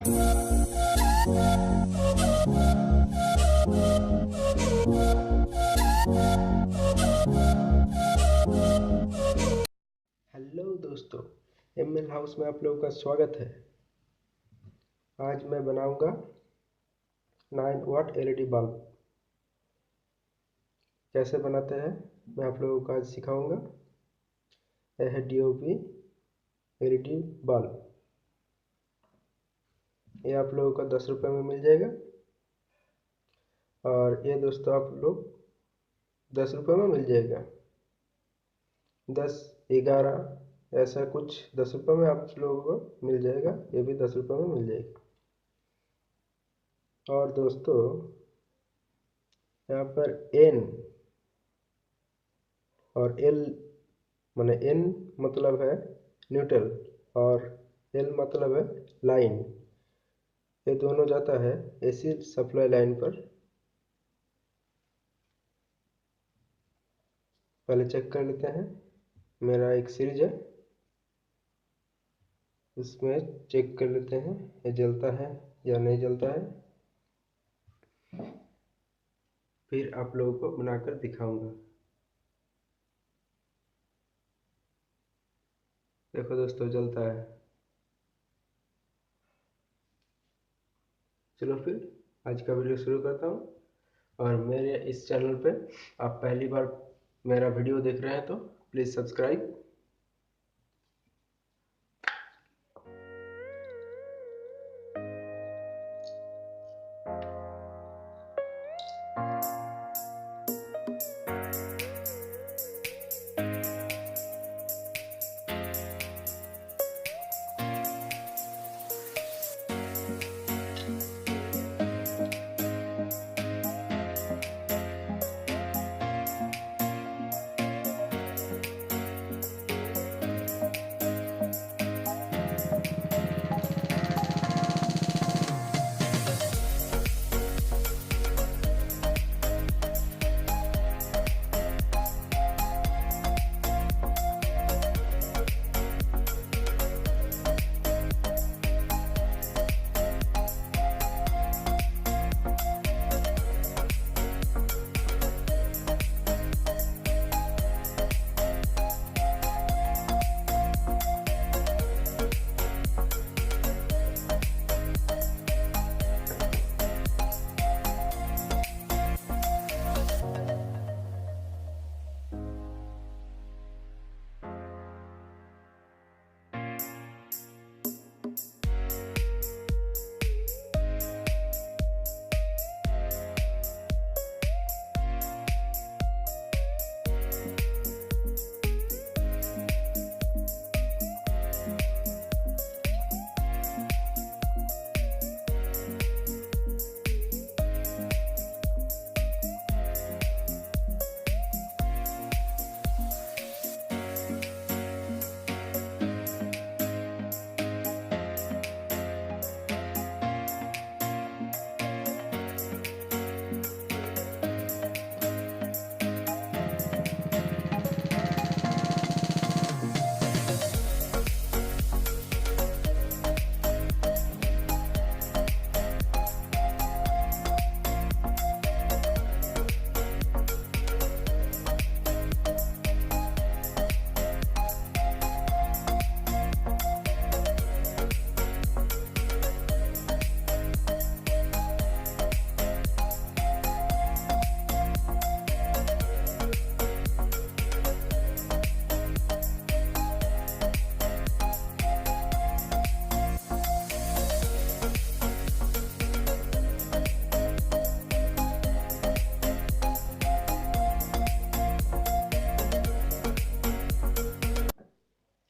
Hello दोस्तों, M L. House में आप लोगों का स्वागत है। आज मैं बनाऊंगा 9 वाट एलईडी बल्ब। कैसे बनाते हैं मैं आप लोगों को आज सिखाऊंगा। यह है डीओपी एलईडी बल्ब। ये आप लोगों को 10 रुपये में मिल जाएगा। और ये दोस्तों आप लोग 10 रुपये में मिल जाएगा। 10, 11 ऐसा कुछ 10 रुपये में आप लोगों को मिल जाएगा। ये भी 10 रुपये में मिल जाएगा। और दोस्तों यहाँ पर एन और एल माने एन मतलब है न्यूट्रल और एल मतलब है लाइन। ये दोनों जाता है एसी सप्लाई लाइन पर। पहले चेक कर लेते हैं। मेरा एक सीरीज है, इसमें चेक कर लेते हैं ये जलता है या नहीं जलता है। फिर आप लोगों को बनाकर दिखाऊंगा। देखो दोस्तों, जलता है। चलो फिर आज का वीडियो शुरू करता हूँ। और मेरे इस चैनल पे आप पहली बार मेरा वीडियो देख रहे हैं तो प्लीज़ सब्सक्राइब।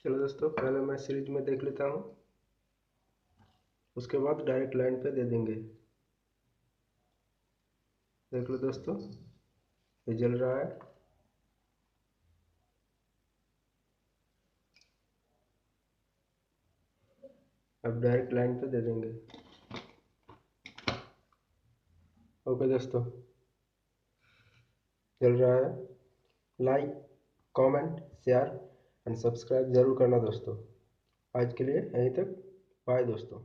चलो दोस्तों, पहले मैं सीरीज में देख लेता हूँ, उसके बाद डायरेक्ट लाइन पे दे देंगे। देख लो दोस्तों, ये जल रहा है। अब डायरेक्ट लाइन पे दे देंगे। ओके दोस्तों, चल रहा है। Like, comment, share and subscribe ज़रूर करना दोस्तों। आज के लिए यहीं तक। बाय दोस्तों।